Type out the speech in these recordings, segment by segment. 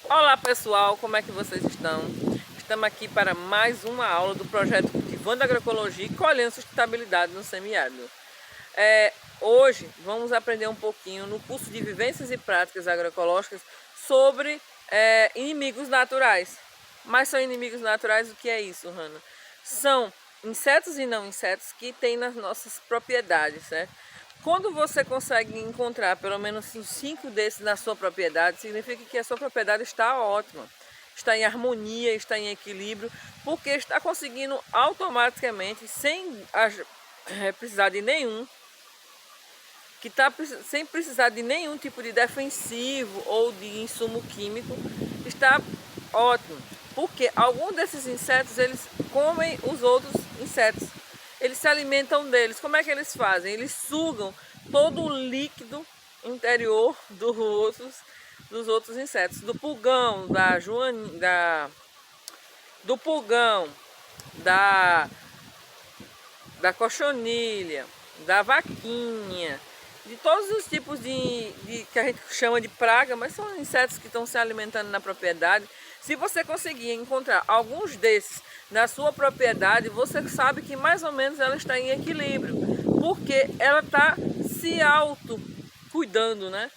Olá pessoal, como é que vocês estão? Estamos aqui para mais uma aula do projeto Cultivando Agroecologia e Colhendo Sustentabilidade no Semiárido. Hoje vamos aprender um pouquinho no curso de Vivências e Práticas Agroecológicas sobre inimigos naturais. Mas são inimigos naturais, o que é isso, Hanna? São insetos e não insetos que tem nas nossas propriedades, certo? Quando você consegue encontrar pelo menos uns 5 desses na sua propriedade, significa que a sua propriedade está ótima, está em harmonia, está em equilíbrio, porque está conseguindo automaticamente, sem precisar de nenhum, sem precisar de nenhum tipo de defensivo ou de insumo químico, está ótimo. Porque alguns desses insetos, eles comem os outros insetos. Eles se alimentam deles. Como é que eles fazem? Eles sugam todo o líquido interior dos outros insetos. Do pulgão, do pulgão, da, da cochonilha, da vaquinha, de todos os tipos que a gente chama de praga, mas são insetos que estão se alimentando na propriedade. Se você conseguir encontrar alguns desses na sua propriedade, você sabe que mais ou menos ela está em equilíbrio, porque ela está se auto cuidando, né?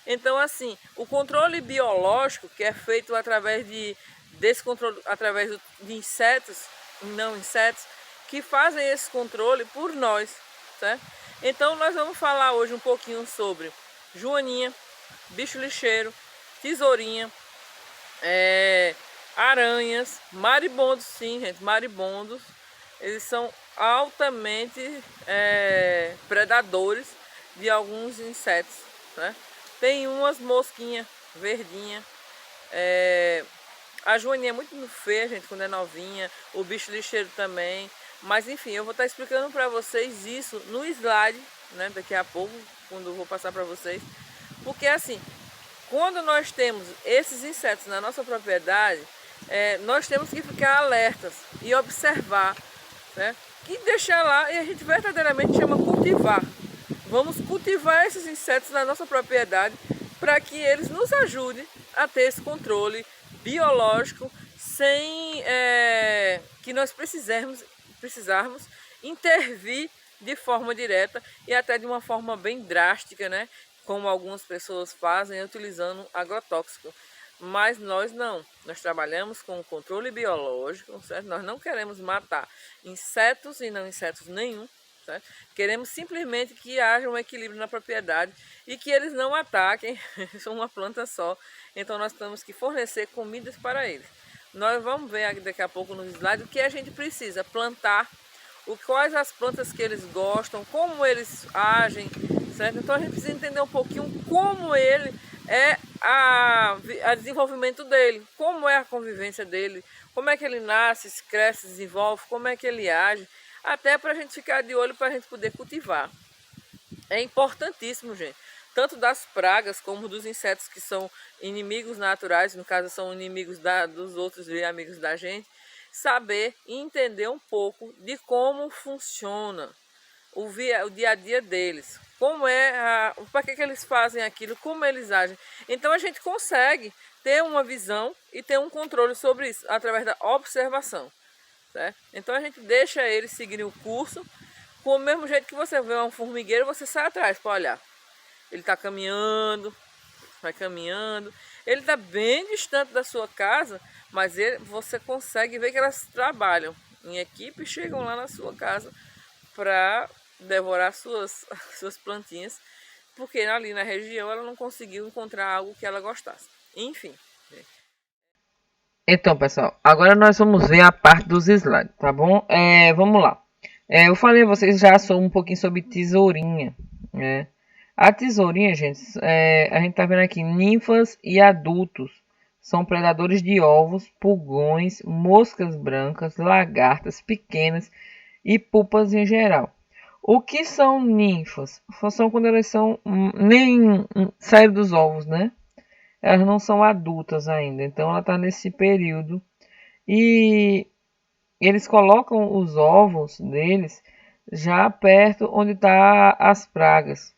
Então, assim, o controle biológico que é feito desse controle através de insetos, não insetos, que fazem esse controle por nós, certo? Então nós vamos falar hoje um pouquinho sobre joaninha, bicho lixeiro, tesourinha, aranhas, maribondos, sim, gente, maribondos. Eles são altamente predadores de alguns insetos, né? Tem umas mosquinhas verdinhas. A joaninha é muito feia, gente, quando é novinha. O bicho lixeiro também. Mas enfim, eu vou estar explicando para vocês isso no slide, né? Daqui a pouco, quando eu vou passar para vocês. Porque assim, quando nós temos esses insetos na nossa propriedade, nós temos que ficar alertas e observar, né? E deixar lá, e a gente verdadeiramente chama cultivar. Vamos cultivar esses insetos na nossa propriedade para que eles nos ajudem a ter esse controle biológico sem que nós precisarmos intervir de forma direta e até de uma forma bem drástica, né? Como algumas pessoas fazem utilizando agrotóxico. Mas nós não, nós trabalhamos com o controle biológico, certo? Nós não queremos matar insetos e não insetos nenhum, certo? Queremos simplesmente que haja um equilíbrio na propriedade e que eles não ataquem uma planta só. Então nós temos que fornecer comidas para eles. Nós vamos ver daqui a pouco no slide o que a gente precisa plantar, quais as plantas que eles gostam, como eles agem, certo? Então a gente precisa entender um pouquinho como ele é a desenvolvimento dele, como é a convivência dele, como é que ele nasce, cresce, desenvolve, como é que ele age, até para a gente ficar de olho para a gente poder cultivar. É importantíssimo, gente, tanto das pragas como dos insetos que são inimigos naturais, no caso são inimigos dos outros amigos da gente, saber e entender um pouco de como funciona o dia a dia deles, como para que eles fazem aquilo, como eles agem. Então a gente consegue ter uma visão e ter um controle sobre isso através da observação, certo? Então a gente deixa eles seguirem o curso, com o mesmo jeito que você vê um formigueiro, você sai atrás para olhar. Ele está caminhando, vai caminhando. Ele está bem distante da sua casa, mas você consegue ver que elas trabalham em equipe e chegam lá na sua casa para devorar suas plantinhas, porque ali na região ela não conseguiu encontrar algo que ela gostasse. Enfim. Então, pessoal, agora nós vamos ver a parte dos slides, tá bom? Vamos lá. Eu falei a vocês já um pouquinho sobre tesourinha, né? A tesourinha, gente, a gente tá vendo aqui ninfas e adultos. São predadores de ovos, pulgões, moscas brancas, lagartas pequenas e pupas em geral. O que são ninfas? São quando elas são nem saíram dos ovos, né? Elas não são adultas ainda, então ela está nesse período. E eles colocam os ovos deles já perto onde está as pragas,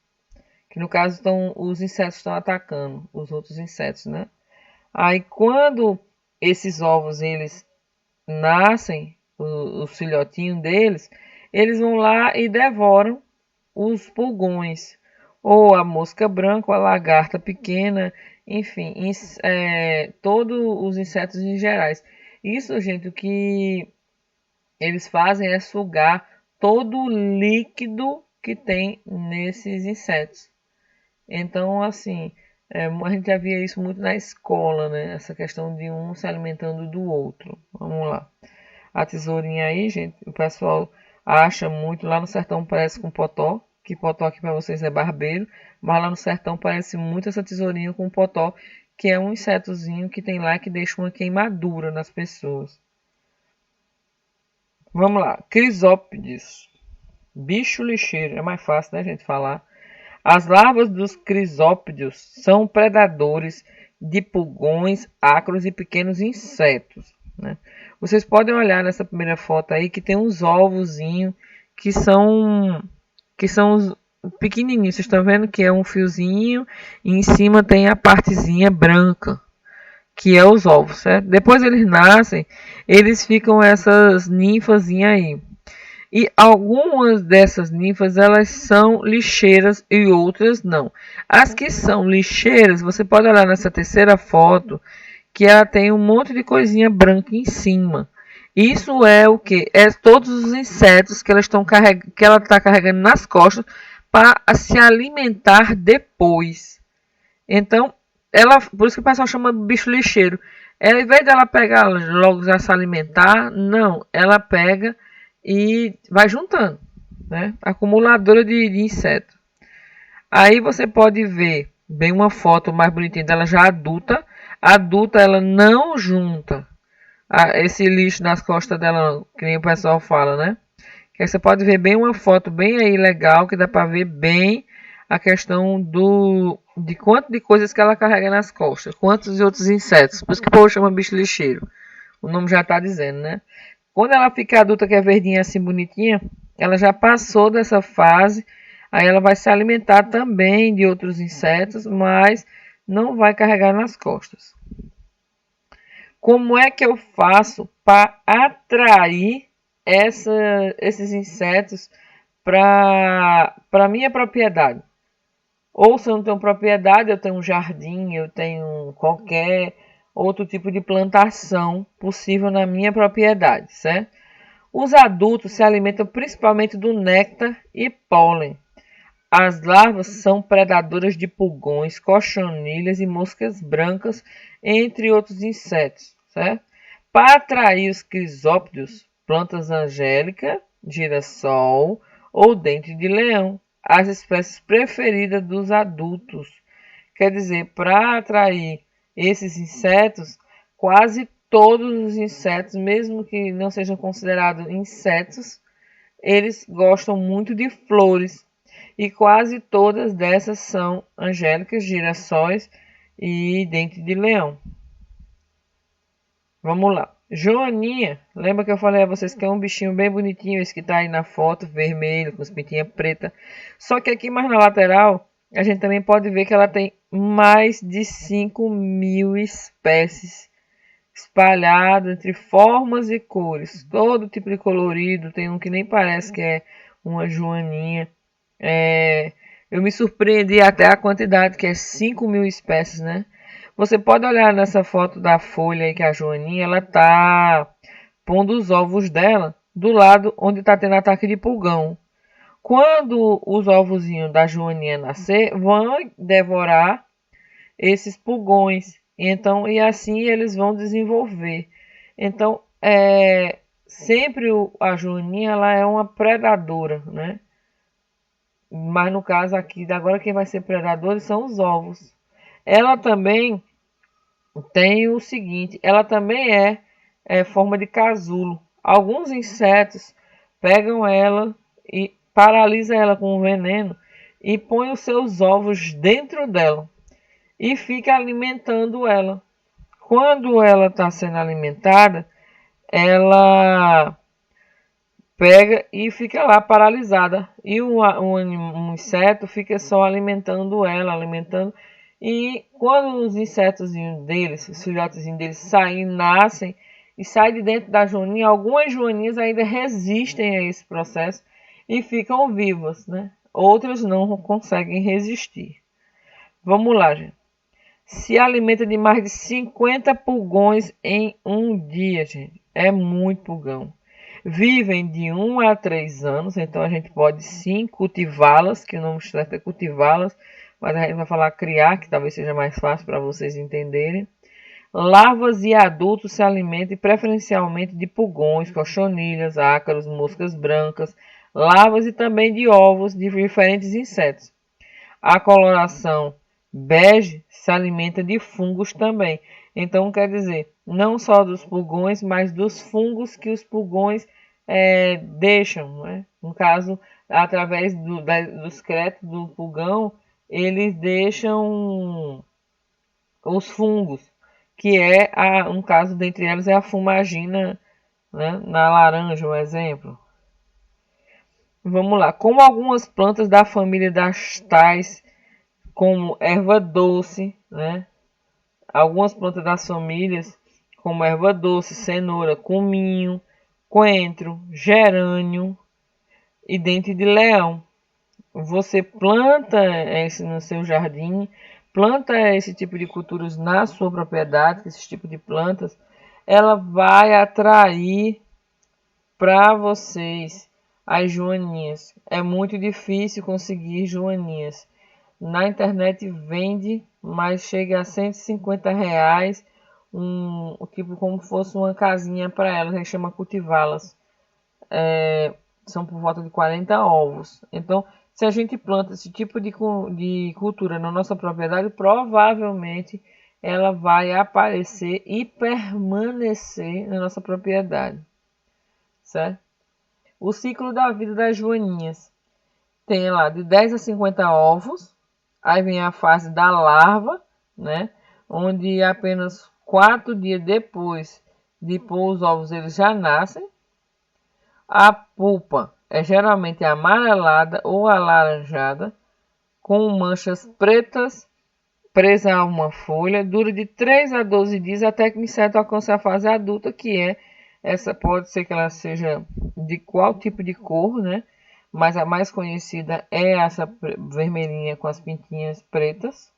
que no caso estão os insetos estão atacando os outros insetos, né? Aí quando esses ovos eles nascem, os filhotinhos deles, eles vão lá e devoram os pulgões, ou a mosca branca, ou a lagarta pequena, enfim, todos os insetos em gerais. Isso, gente, o que eles fazem é sugar todo o líquido que tem nesses insetos. Então, assim, a gente já via isso muito na escola, né? Essa questão de um se alimentando do outro. Vamos lá. A tesourinha aí, gente, o pessoal acha muito. Lá no sertão parece com potó, que potó aqui para vocês é barbeiro, mas lá no sertão parece muito essa tesourinha com potó, que é um insetozinho que tem lá que deixa uma queimadura nas pessoas. Vamos lá, crisópodes, bicho lixeiro, é mais fácil, né, gente, falar. As larvas dos crisópodes são predadores de pulgões, ácaros e pequenos insetos, né? Vocês podem olhar nessa primeira foto aí que tem uns ovozinhos que são os pequenininhos. Vocês estão vendo que é um fiozinho e em cima tem a partezinha branca, que é os ovos, certo? Depois eles nascem, eles ficam essas ninfazinhas aí. E algumas dessas ninfas elas são lixeiras e outras não. As que são lixeiras, você pode olhar nessa terceira foto que ela tem um monte de coisinha branca em cima. Isso é o que? É todos os insetos que que ela está carregando nas costas para se alimentar depois. Então, por isso que o pessoal chama bicho lixeiro. Ela, ao invés dela pegar logo já se alimentar, não, ela pega e vai juntando, né? Acumuladora de insetos. Aí você pode ver bem uma foto mais bonitinha dela já adulta. A adulta ela não junta esse lixo nas costas dela, que nem o pessoal fala, né? Que aí você pode ver bem uma foto bem aí legal, que dá para ver bem a questão de quanto de coisas que ela carrega nas costas, quantos outros insetos. Por isso que o povo chama bicho lixeiro. O nome já está dizendo, né? Quando ela fica adulta, que é verdinha assim, bonitinha, ela já passou dessa fase. Aí ela vai se alimentar também de outros insetos, mas não vai carregar nas costas. Como é que eu faço para atrair esses insetos para minha propriedade? Ou se eu não tenho propriedade, eu tenho um jardim, eu tenho qualquer outro tipo de plantação possível na minha propriedade, certo? Os adultos se alimentam principalmente do néctar e pólen. As larvas são predadoras de pulgões, cochonilhas e moscas brancas, entre outros insetos, certo? Para atrair os crisópodes, plantas angélica, girassol ou dente de leão, as espécies preferidas dos adultos. Quer dizer, para atrair esses insetos, quase todos os insetos, mesmo que não sejam considerados insetos, eles gostam muito de flores. E quase todas dessas são angélicas, girassóis e dente de leão. Vamos lá. Joaninha, lembra que eu falei a vocês que é um bichinho bem bonitinho, esse que tá aí na foto, vermelho, com as pintinhas pretas. Só que aqui mais na lateral, a gente também pode ver que ela tem mais de 5.000 espécies espalhadas entre formas e cores. Todo tipo de colorido, tem um que nem parece que é uma joaninha. Eu me surpreendi até a quantidade, que é 5.000 espécies, né? Você pode olhar nessa foto da folha aí que a Joaninha, ela tá pondo os ovos dela do lado onde tá tendo ataque de pulgão. Quando os ovozinhos da Joaninha nascer, vão devorar esses pulgões. Então, e assim eles vão desenvolver. Então, sempre a Joaninha, ela é uma predadora, né? Mas no caso aqui, agora quem vai ser predador são os ovos. Ela também tem o seguinte, ela também é forma de casulo. Alguns insetos pegam ela e paralisam ela com o veneno e põem os seus ovos dentro dela e fica alimentando ela. Quando ela está sendo alimentada, ela pega e fica lá paralisada. E um inseto fica só alimentando ela, alimentando. E quando os insetos deles, os filhotes deles saem, nascem e saem de dentro da joaninha, algumas joaninhas ainda resistem a esse processo e ficam vivas, né? Outras não conseguem resistir. Vamos lá, gente. Se alimenta de mais de 50 pulgões em um dia, gente. É muito pulgão. Vivem de 1 a 3 anos, então a gente pode sim cultivá-las, que o nome certo é cultivá-las, mas a gente vai falar criar, que talvez seja mais fácil para vocês entenderem. Larvas e adultos se alimentam preferencialmente de pulgões, cochonilhas, ácaros, moscas brancas, larvas e também de ovos de diferentes insetos. A coloração bege se alimenta de fungos também. Então, quer dizer, não só dos pulgões, mas dos fungos que os pulgões deixam. Né? No caso, através do excreto do pulgão, eles deixam os fungos, que um caso dentre elas é a fumagina, né? Na laranja, um exemplo. Vamos lá. Como algumas plantas da família das tais, como erva doce, né? Algumas plantas das famílias, como erva doce, cenoura, cominho, coentro, gerânio e dente de leão. Você planta esse no seu jardim, planta esse tipo de culturas na sua propriedade, esse tipo de plantas, ela vai atrair para vocês as joaninhas. É muito difícil conseguir joaninhas. Na internet vende, mas chega a R$ 150, tipo como fosse uma casinha para elas, a gente chama cultivá-las. São por volta de 40 ovos. Então, se a gente planta esse tipo de cultura na nossa propriedade, provavelmente ela vai aparecer e permanecer na nossa propriedade, certo? O ciclo da vida das joaninhas tem lá de 10 a 50 ovos, aí vem a fase da larva, né? Onde apenas 4 dias depois de pôr os ovos eles já nascem. A pulpa é geralmente amarelada ou alaranjada, com manchas pretas presa a uma folha, dura de 3 a 12 dias até que o inseto alcance a fase adulta, que é essa, pode ser que ela seja de qual tipo de cor, né? Mas a mais conhecida é essa vermelhinha com as pintinhas pretas.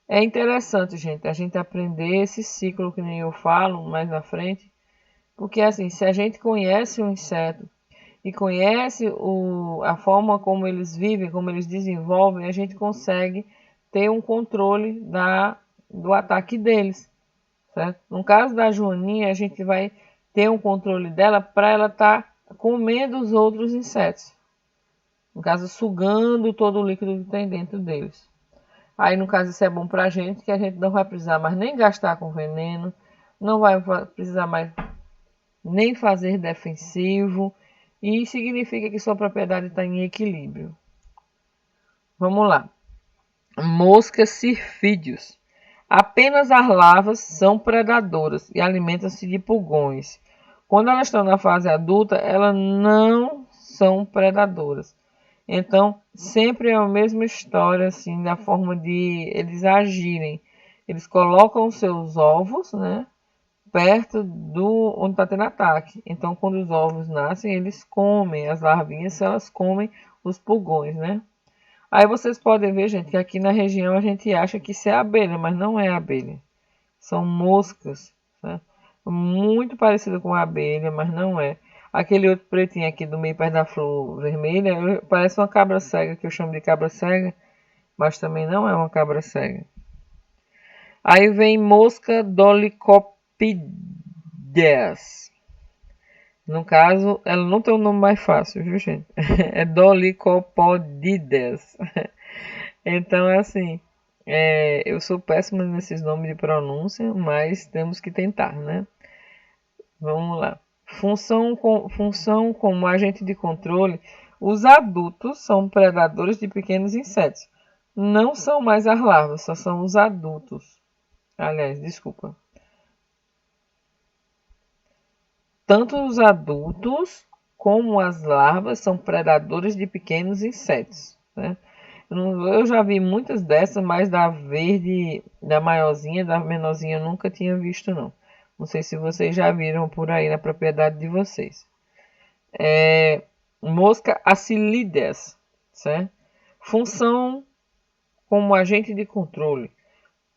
É interessante, gente, a gente aprender esse ciclo que nem eu falo mais na frente, porque assim, se a gente conhece o inseto e conhece a forma como eles vivem, como eles desenvolvem, a gente consegue ter um controle do ataque deles, certo? No caso da joaninha, a gente vai ter um controle dela para ela estar comendo os outros insetos. No caso, sugando todo o líquido que tem dentro deles. Aí, no caso, isso é bom para a gente, que a gente não vai precisar mais nem gastar com veneno, não vai precisar mais nem fazer defensivo, e significa que sua propriedade está em equilíbrio. Vamos lá. Moscas sirfídeos. Apenas as larvas são predadoras e alimentam-se de pulgões. Quando elas estão na fase adulta, elas não são predadoras. Então, sempre é a mesma história, assim, da forma de eles agirem. Eles colocam seus ovos, né, perto do onde está tendo ataque. Então, quando os ovos nascem, eles comem as larvinhas, elas comem os pulgões, né? Aí vocês podem ver, gente, que aqui na região a gente acha que isso é abelha, mas não é abelha. São moscas, né? Muito parecido com a abelha, mas não é. Aquele outro pretinho aqui do meio perto da flor vermelha, parece uma cabra cega, que eu chamo de cabra cega, mas também não é uma cabra cega. Aí vem mosca dolicopideas. No caso, ela não tem um nome mais fácil, viu, gente? É Dolicopodides. Então, assim, eu sou péssima nesses nomes de pronúncia, mas temos que tentar, né? Vamos lá. Função como agente de controle, os adultos são predadores de pequenos insetos. Não são mais as larvas, só são os adultos. Aliás, desculpa. Tanto os adultos como as larvas são predadores de pequenos insetos, né? Eu já vi muitas dessas, mas da verde, da maiorzinha, da menorzinha eu nunca tinha visto não. Não sei se vocês já viram por aí na propriedade de vocês. Mosca acilides, certo? Função como agente de controle.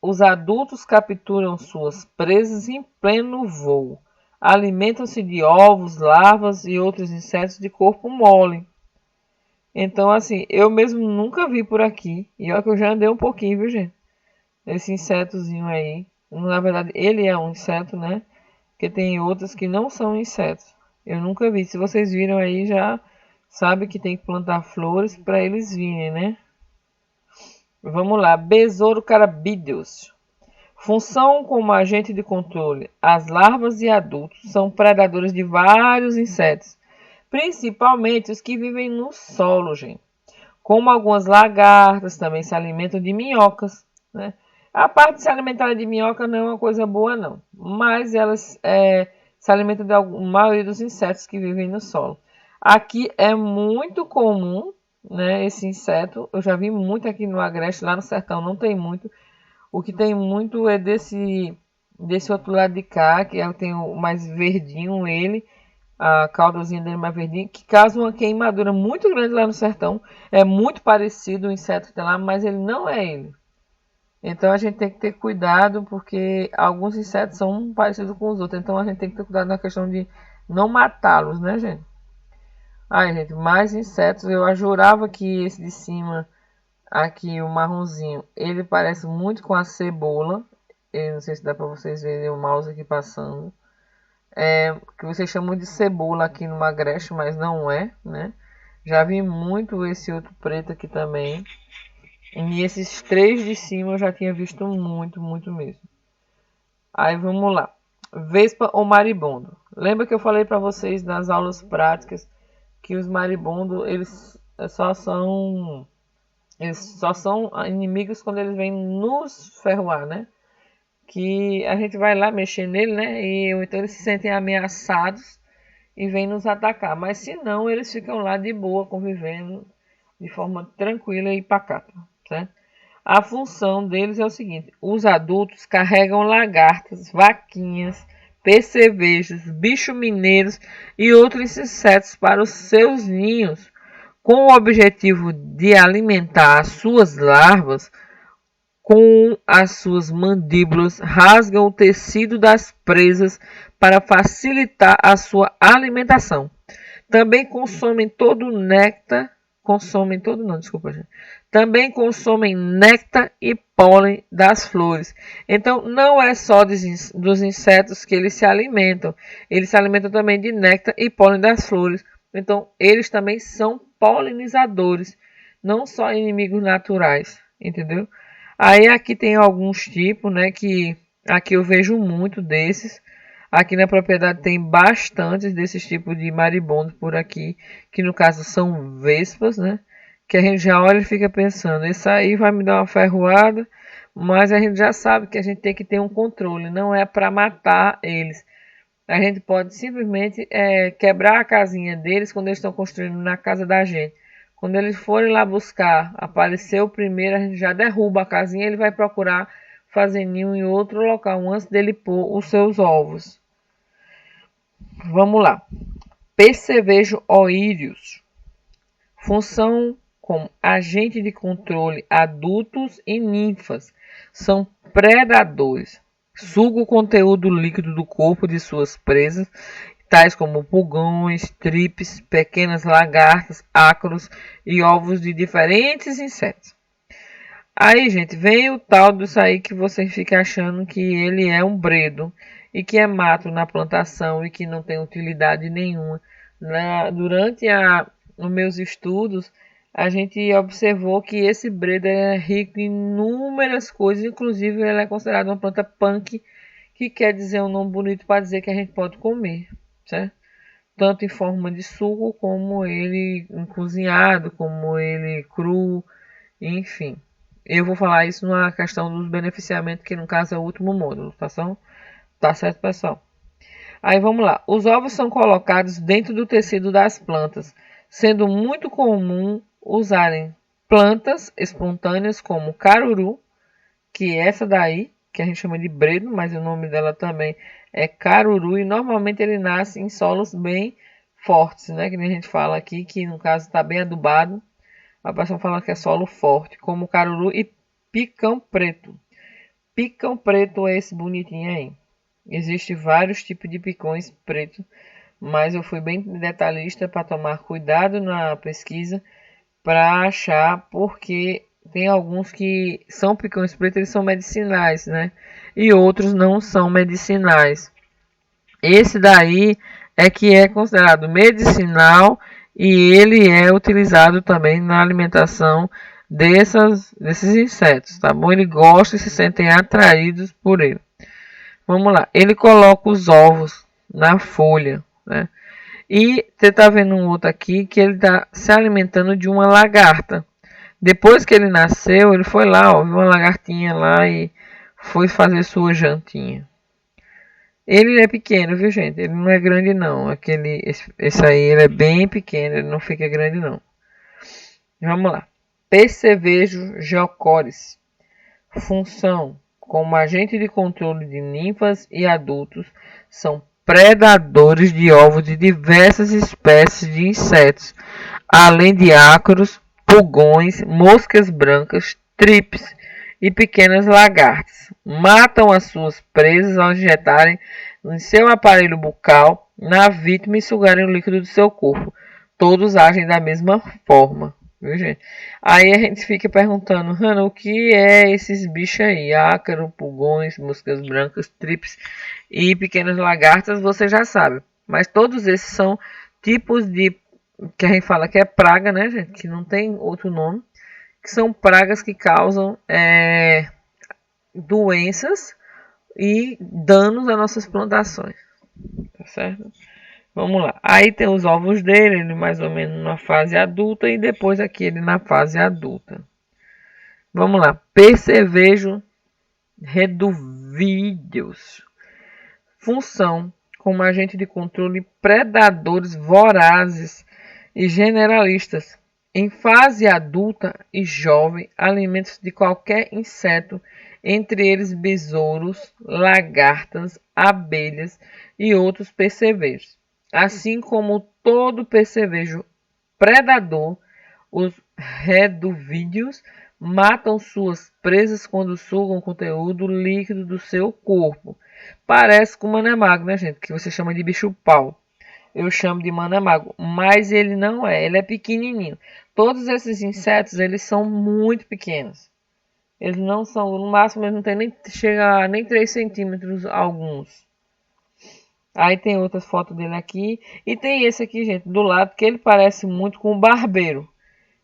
Os adultos capturam suas presas em pleno voo. Alimentam-se de ovos, larvas e outros insetos de corpo mole. Então, assim, eu mesmo nunca vi por aqui. E olha que eu já andei um pouquinho, viu, gente? Esse insetozinho aí. Na verdade, ele é um inseto, né? Porque tem outros que não são insetos. Eu nunca vi. Se vocês viram aí, já sabe que tem que plantar flores para eles virem, né? Vamos lá. Besouro carabídeos. Função como agente de controle. As larvas e adultos são predadores de vários insetos, principalmente os que vivem no solo, gente. Como algumas lagartas também se alimentam de minhocas, né? A parte de se alimentar de minhoca não é uma coisa boa, não. Mas elas se alimentam da maioria dos insetos que vivem no solo. Aqui é muito comum, né, esse inseto. Eu já vi muito aqui no Agreste, lá no sertão não tem muito. O que tem muito é desse outro lado de cá, que tem o mais verdinho ele, a caudazinha dele mais verdinha, que causa uma queimadura muito grande lá no sertão. É muito parecido o inseto que tem lá, mas ele não é ele. Então a gente tem que ter cuidado, porque alguns insetos são parecidos com os outros. Então a gente tem que ter cuidado na questão de não matá-los, né, gente? Ai, gente, mais insetos. Eu jurava que esse de cima, aqui, o marronzinho, ele parece muito com a cebola. Eu não sei se dá para vocês verem o mouse aqui passando. Que vocês chamam de cebola aqui no Agreste, mas não é, né? Já vi muito esse outro preto aqui também. E esses três de cima eu já tinha visto muito, muito mesmo. Aí vamos lá. Vespa ou maribondo. Lembra que eu falei para vocês nas aulas práticas que os maribondos, eles só são inimigos quando eles vêm nos ferroar, né? Que a gente vai lá mexer nele, né? E então eles se sentem ameaçados e vêm nos atacar. Mas se não, eles ficam lá de boa, convivendo de forma tranquila e pacata, certo? A função deles é o seguinte: os adultos carregam lagartas, vaquinhas, percevejos, bichos mineiros e outros insetos para os seus ninhos, com o objetivo de alimentar as suas larvas. Com as suas mandíbulas, rasgam o tecido das presas para facilitar a sua alimentação. Também consomem todo o néctar, consomem todo não, desculpa, gente. Também consomem néctar e pólen das flores. Então, não é só dos insetos que eles se alimentam também de néctar e pólen das flores. Então, eles também são polinizadores, não só inimigos naturais, entendeu? Aí aqui tem alguns tipos, né, que aqui eu vejo muito desses. Aqui na propriedade tem bastantes desses tipos de maribondo por aqui, que no caso são vespas, né? Que a gente já olha e fica pensando, isso aí vai me dar uma ferroada, mas a gente já sabe que a gente tem que ter um controle, não é para matar eles. A gente pode simplesmente quebrar a casinha deles quando eles estão construindo na casa da gente. Quando eles forem lá buscar, aparecer o primeiro, a gente já derruba a casinha, ele vai procurar fazer ninho em outro local antes dele pôr os seus ovos. Vamos lá. Percevejo oírios. Função como agente de controle adultos e ninfas. São predadores. Suga o conteúdo líquido do corpo de suas presas, tais como pulgões, tripes, pequenas lagartas, ácaros e ovos de diferentes insetos. Aí, gente, vem o tal disso aí que você fica achando que ele é um bredo e que é mato na plantação e que não tem utilidade nenhuma. Durante os meus estudos, a gente observou que esse bredo é rico em inúmeras coisas, inclusive ele é considerado uma planta punk, que quer dizer um nome bonito para dizer que a gente pode comer, certo? Tanto em forma de suco, como ele cozinhado, como ele cru, enfim. Eu vou falar isso na questão dos beneficiamentos, que no caso é o último módulo, tá certo, pessoal? Aí vamos lá. Os ovos são colocados dentro do tecido das plantas, sendo muito comum usarem plantas espontâneas como caruru, que é essa daí, que a gente chama de bredo, mas o nome dela também é caruru, e normalmente ele nasce em solos bem fortes, né? Que nem a gente fala aqui, que no caso está bem adubado. A pessoa fala que é solo forte, como caruru e picão preto. Picão preto é esse bonitinho aí. Existem vários tipos de picões pretos, mas eu fui bem detalhista para tomar cuidado na pesquisa para achar, porque tem alguns que são picões pretos, eles são medicinais, né? E outros não são medicinais. Esse daí é que é considerado medicinal e ele é utilizado também na alimentação desses insetos, tá bom? Ele gosta e se sentem atraídos por ele. Vamos lá. Ele coloca os ovos na folha, né? E você tá vendo um outro aqui que ele tá se alimentando de uma lagarta. Depois que ele nasceu, ele foi lá, ó, viu uma lagartinha lá e foi fazer sua jantinha. Ele é pequeno, viu, gente? Ele não é grande, não. Esse aí, ele é bem pequeno, ele não fica grande, não. Vamos lá. Percevejo geocores. Função: como agente de controle de ninfas e adultos, são predadores de ovos de diversas espécies de insetos, além de ácaros, pulgões, moscas brancas, trips e pequenas lagartas. Matam as suas presas ao injetarem em seu aparelho bucal na vítima e sugarem o líquido do seu corpo. Todos agem da mesma forma. Viu, gente? Aí a gente fica perguntando, Hannah, o que é esses bichos aí? Ácaro, pulgões, moscas brancas, trips e pequenas lagartas, você já sabe. Mas todos esses são tipos de, que a gente fala que é praga, né, gente? Que não tem outro nome. Que são pragas que causam doenças e danos às nossas plantações. Tá certo? Vamos lá. Aí tem os ovos dele, ele mais ou menos na fase adulta e depois aqui ele na fase adulta. Vamos lá. Percevejo reduvídeos. Função: como agente de controle predadores vorazes e generalistas. Em fase adulta e jovem, alimentam-se de qualquer inseto, entre eles besouros, lagartas, abelhas e outros percevejos. Assim como todo percevejo predador, os reduvídeos matam suas presas quando sugam o conteúdo líquido do seu corpo. Parece com o manemagro, né, gente? Que você chama de bicho-pau. Eu chamo de manemagro, mas ele não é. Ele é pequenininho. Todos esses insetos, eles são muito pequenos. Eles não são, no máximo, eles não tem nem, chega a nem 3 centímetros alguns. Aí tem outras fotos dele aqui. E tem esse aqui, gente, do lado, que ele parece muito com o barbeiro.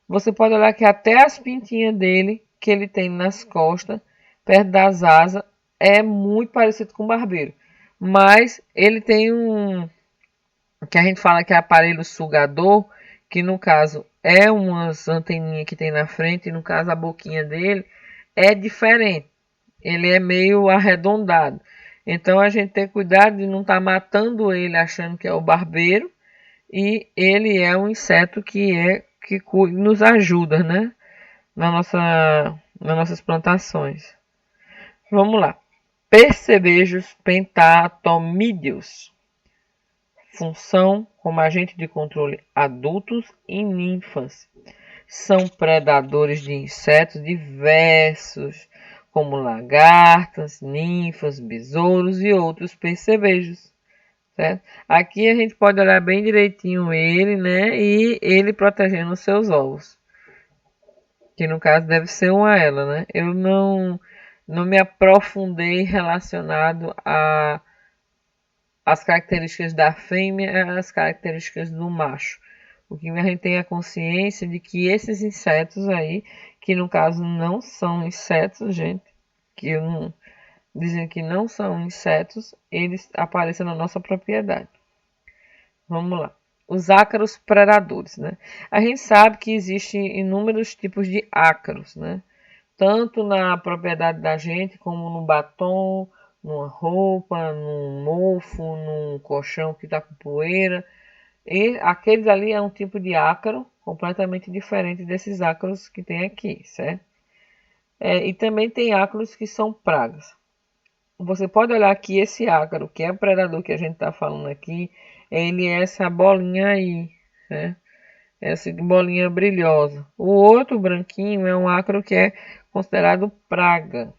Você pode olhar que até as pintinhas dele, que ele tem nas costas, perto das asas, é muito parecido com o barbeiro. Mas ele tem um, que a gente fala que é aparelho sugador, que no caso é umas anteninhas que tem na frente, e no caso a boquinha dele é diferente. Ele é meio arredondado. Então a gente tem cuidado de não estar matando ele achando que é o barbeiro. E ele é um inseto que nos ajuda, né? Nas nossas plantações. Vamos lá. Percevejos pentatomídeos. Função: como agente de controle adultos e ninfas. São predadores de insetos diversos, como lagartas, ninfas, besouros e outros percevejos. Certo? Aqui a gente pode olhar bem direitinho ele, né? E ele protegendo os seus ovos. Que no caso deve ser uma ela, né? Eu não me aprofundei relacionado às características da fêmea e às características do macho. O que a gente tem a consciência de que esses insetos aí, que no caso não são insetos, gente, que eu não, dizem que não são insetos, eles aparecem na nossa propriedade. Vamos lá. Os ácaros predadores, né? A gente sabe que existem inúmeros tipos de ácaros, né? Tanto na propriedade da gente, como no batom, numa roupa, num mofo, num colchão que está com poeira. E aqueles ali é um tipo de ácaro completamente diferente desses ácaros que tem aqui, certo? E também tem ácaros que são pragas. Você pode olhar aqui esse ácaro, que é o predador que a gente está falando aqui, ele é essa bolinha aí, né? Essa bolinha brilhosa. O outro branquinho é um ácaro que é considerado praga.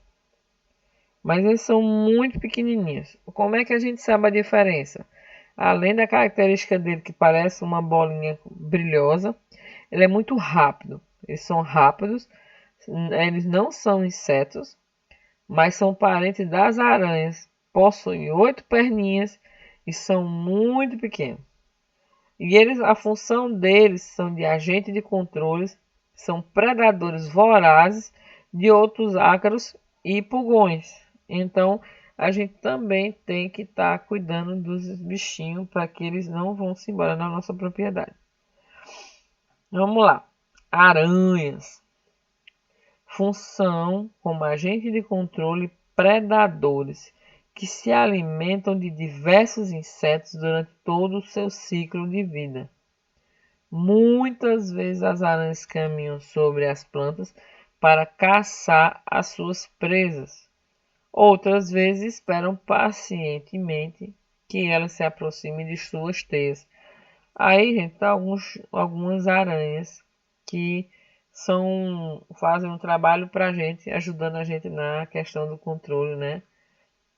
Mas eles são muito pequenininhos. Como é que a gente sabe a diferença? Além da característica dele que parece uma bolinha brilhosa, ele é muito rápido. Eles são rápidos, eles não são insetos, mas são parentes das aranhas. Possuem 8 perninhas e são muito pequenos. E a função deles são de agente de controles, são predadores vorazes de outros ácaros e pulgões. Então, a gente também tem que estar cuidando dos bichinhos para que eles não vão se embora na nossa propriedade. Vamos lá. Aranhas. Função como agente de controle, predadores que se alimentam de diversos insetos durante todo o seu ciclo de vida. Muitas vezes as aranhas caminham sobre as plantas para caçar as suas presas. Outras vezes esperam pacientemente que elas se aproximem de suas teias. Aí, gente, tá algumas aranhas que fazem um trabalho para a gente, ajudando a gente na questão do controle, né,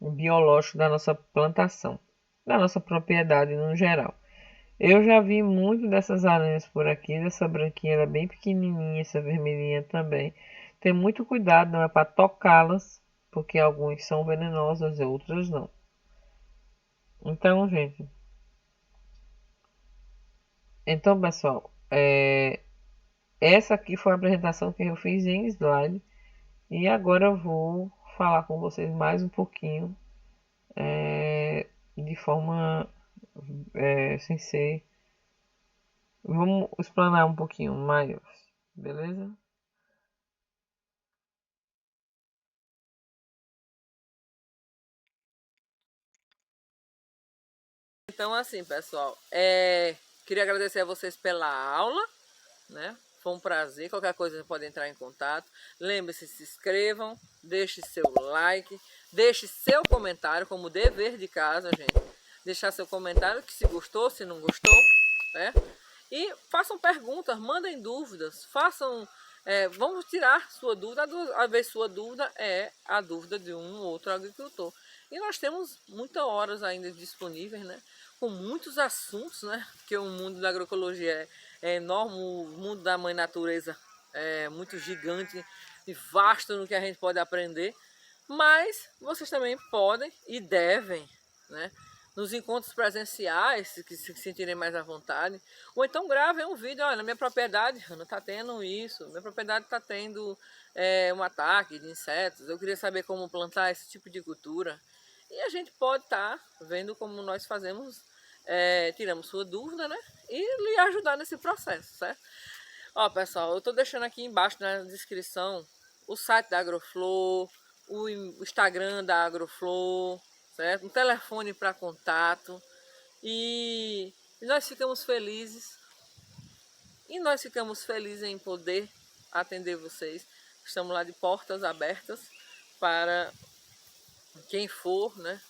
biológico da nossa plantação, da nossa propriedade no geral. Eu já vi muito dessas aranhas por aqui, dessa branquinha, ela é bem pequenininha, essa vermelhinha também. Tem muito cuidado, não é para tocá-las, porque alguns são venenosos e outros não. Então, gente, pessoal, essa aqui foi a apresentação que eu fiz em slide e agora eu vou falar com vocês mais um pouquinho, de forma sem ser. Vamos explanar um pouquinho mais, beleza? Então, assim, pessoal, queria agradecer a vocês pela aula, né? Foi um prazer. Qualquer coisa você pode entrar em contato. Lembre-se, se inscrevam, deixe seu like, deixe seu comentário como dever de casa, gente. Deixar seu comentário, que se gostou, se não gostou, né? E façam perguntas, mandem dúvidas, vamos tirar sua dúvida. Às vezes sua dúvida é a dúvida de um ou outro agricultor. E nós temos muitas horas ainda disponíveis, né? Com muitos assuntos, né? Porque o mundo da agroecologia é enorme, o mundo da mãe natureza é muito gigante e vasto no que a gente pode aprender. Mas vocês também podem e devem, né? Nos encontros presenciais, que se sentirem mais à vontade, ou então gravem um vídeo, olha, na minha propriedade não está tendo isso, minha propriedade está tendo um ataque de insetos, eu queria saber como plantar esse tipo de cultura. E a gente pode estar vendo como nós fazemos, tiramos sua dúvida, né? E lhe ajudar nesse processo, certo? Ó, pessoal, eu estou deixando aqui embaixo na descrição o site da Agroflow, o Instagram da Agroflow, certo? Um telefone para contato. E nós ficamos felizes. E nós ficamos felizes em poder atender vocês. Estamos lá de portas abertas para quem for, né?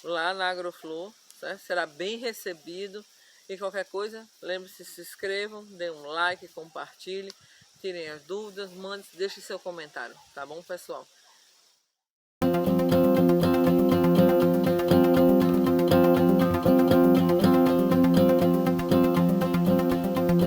Lá na Agroflow, certo? Será bem recebido. E qualquer coisa, lembre-se, se inscrevam, dê um like, compartilhe, tirem as dúvidas, mande, deixe seu comentário, tá bom, pessoal?